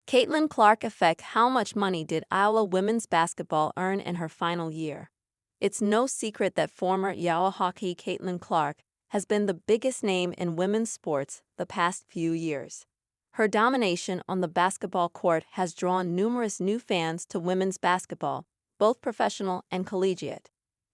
Caitlin Clark effect. How much money did Iowa women's basketball earn in her final year? It's no secret that former Iowa hockey Caitlin Clark has been the biggest name in women's sports the past few years. Her domination on the basketball court has drawn numerous new fans to women's basketball, both professional and collegiate.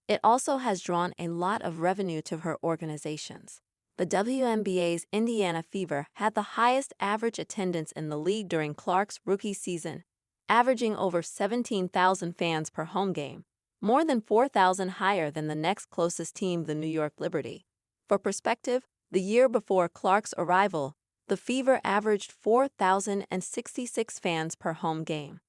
It also has drawn a lot of revenue to her organizations. The WNBA's Indiana Fever had the highest average attendance in the league during Clark's rookie season, averaging over 17,000 fans per home game, more than 4,000 higher than the next closest team, the New York Liberty. For perspective, the year before Clark's arrival, the Fever averaged 4,066 fans per home game.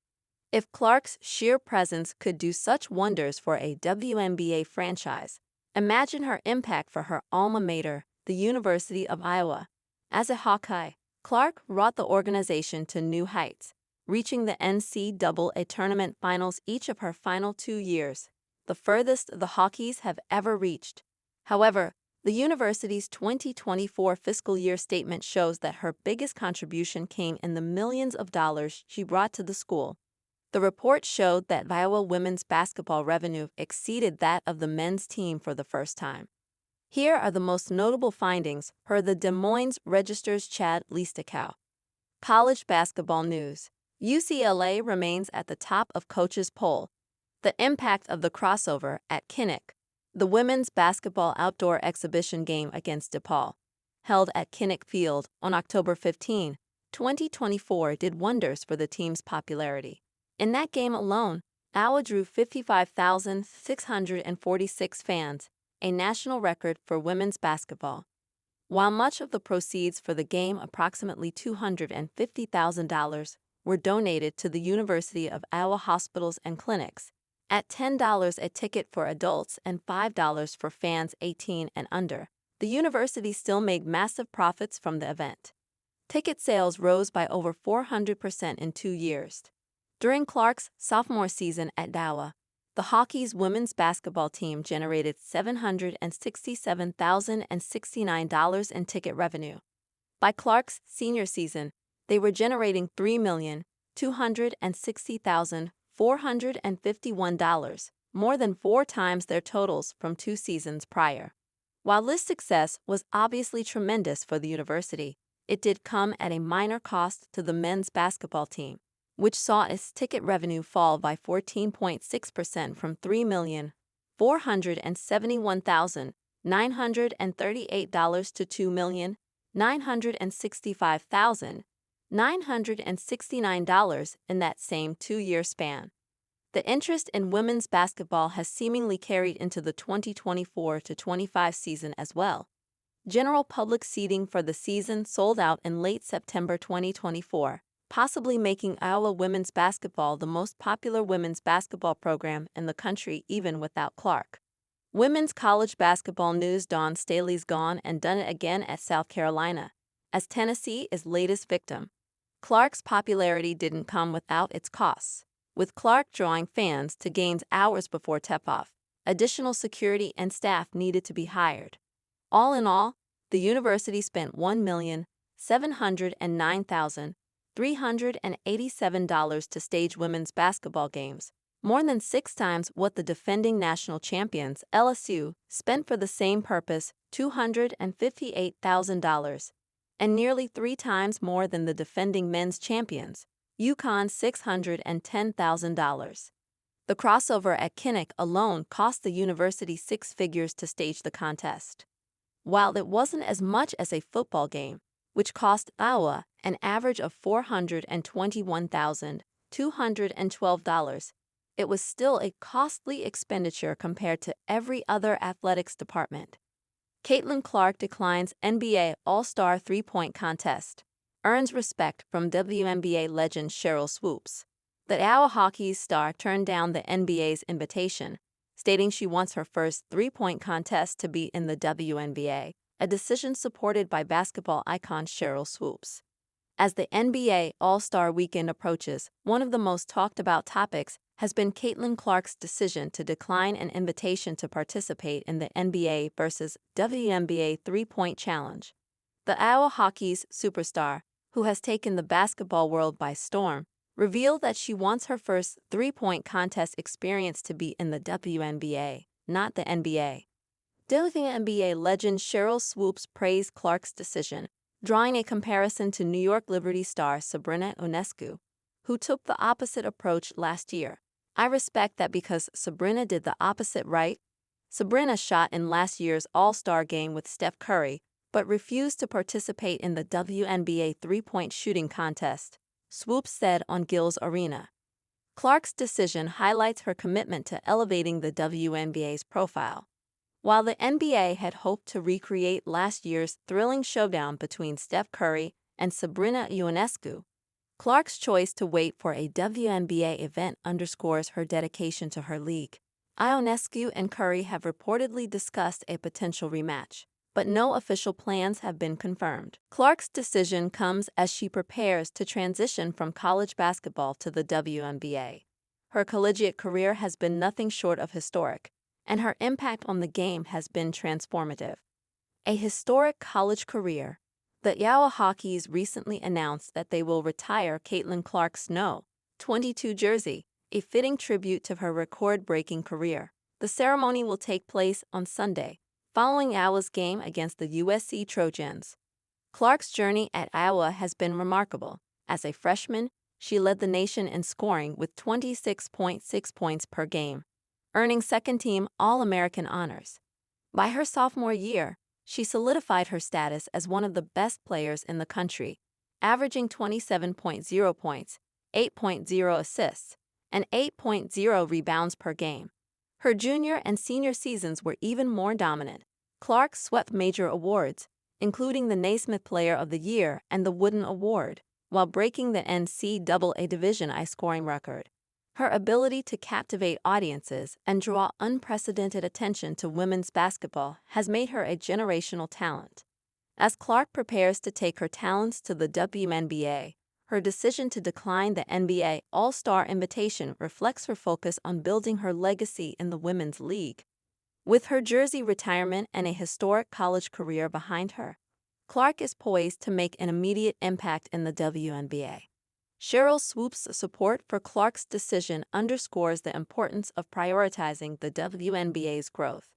If Clark's sheer presence could do such wonders for a WNBA franchise, imagine her impact for her alma mater, the University of Iowa. As a Hawkeye, Clark brought the organization to new heights, reaching the NCAA tournament finals each of her final 2 years, the furthest the Hawkeyes have ever reached. However, the university's 2024 fiscal year statement shows that her biggest contribution came in the millions of dollars she brought to the school. The report showed that Iowa women's basketball revenue exceeded that of the men's team for the first time. Here are the most notable findings per the Des Moines Register's Chad Leistikow. College basketball news. UCLA remains at the top of coaches' poll. The impact of the crossover at Kinnick. The women's basketball outdoor exhibition game against DePaul, held at Kinnick Field on October 15, 2024, did wonders for the team's popularity. In that game alone, Iowa drew 55,646 fans, a national record for women's basketball. While much of the proceeds for the game, approximately $250,000, were donated to the University of Iowa hospitals and clinics, at $10 a ticket for adults and $5 for fans 18 and under, the university still made massive profits from the event. Ticket sales rose by over 400% in 2 years. During Clark's sophomore season at Iowa, the Hawkeyes women's basketball team generated $767,069 in ticket revenue. By Clark's senior season, they were generating $3,260,451, more than 4 times their totals from 2 seasons prior. While this success was obviously tremendous for the university, it did come at a minor cost to the men's basketball team, which saw its ticket revenue fall by 14.6% from $3,471,938 to $2,965,969 in that same 2-year span. The interest in women's basketball has seemingly carried into the 2024-25 season as well. General public seating for the season sold out in late September 2024. Possibly making Iowa women's basketball the most popular women's basketball program in the country even without Clark. Women's college basketball news. Dawn Staley's gone and done it again at South Carolina, as Tennessee is latest victim. Clark's popularity didn't come without its costs, with Clark drawing fans to games hours before tip-off. Additional security and staff needed to be hired. All in all, the university spent $1,709,387 to stage women's basketball games, more than 6 times what the defending national champions, LSU, spent for the same purpose, $258,000, and nearly 3 times more than the defending men's champions, UConn, $610,000. The crossover at Kinnick alone cost the university 6 figures to stage the contest. While it wasn't as much as a football game, which cost Iowa an average of $421,212, it was still a costly expenditure compared to every other athletics department. Caitlin Clark declines NBA All-Star three-point contest, earns respect from WNBA legend Sheryl Swoopes. The Iowa Hawkeyes star turned down the NBA's invitation, stating she wants her first three-point contest to be in the WNBA, a decision supported by basketball icon Sheryl Swoopes. As the NBA All-Star Weekend approaches, one of the most talked about topics has been Caitlin Clark's decision to decline an invitation to participate in the NBA versus WNBA three-point challenge. The Iowa Hawkeyes superstar, who has taken the basketball world by storm, revealed that she wants her first three-point contest experience to be in the WNBA, not the NBA. WNBA legend Sheryl Swoopes praised Clark's decision, drawing a comparison to New York Liberty star Sabrina Ionescu, who took the opposite approach last year. "I respect that because Sabrina did the opposite, right? Sabrina shot in last year's All-Star game with Steph Curry, but refused to participate in the WNBA three-point shooting contest," Swoopes said on Gil's Arena. Clark's decision highlights her commitment to elevating the WNBA's profile. While the NBA had hoped to recreate last year's thrilling showdown between Steph Curry and Sabrina Ionescu, Clark's choice to wait for a WNBA event underscores her dedication to her league. Ionescu and Curry have reportedly discussed a potential rematch, but no official plans have been confirmed. Clark's decision comes as she prepares to transition from college basketball to the WNBA. Her collegiate career has been nothing short of historic, and her impact on the game has been transformative. A historic college career. The Iowa Hawkeyes recently announced that they will retire Caitlin Clark's No. 22 jersey, a fitting tribute to her record-breaking career. The ceremony will take place on Sunday, following Iowa's game against the USC Trojans. Clark's journey at Iowa has been remarkable. As a freshman, she led the nation in scoring with 26.6 points per game, earning second-team All-American honors. By her sophomore year, she solidified her status as one of the best players in the country, averaging 27.0 points, 8.0 assists, and 8.0 rebounds per game. Her junior and senior seasons were even more dominant. Clark swept major awards, including the Naismith Player of the Year and the Wooden Award, while breaking the NCAA Division I scoring record. Her ability to captivate audiences and draw unprecedented attention to women's basketball has made her a generational talent. As Clark prepares to take her talents to the WNBA, her decision to decline the NBA All-Star invitation reflects her focus on building her legacy in the women's league. With her jersey retirement and a historic college career behind her, Clark is poised to make an immediate impact in the WNBA. Sheryl Swoopes' support for Clark's decision underscores the importance of prioritizing the WNBA's growth.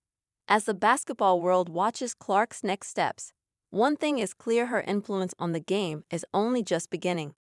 As the basketball world watches Clark's next steps, one thing is clear: her influence on the game is only just beginning.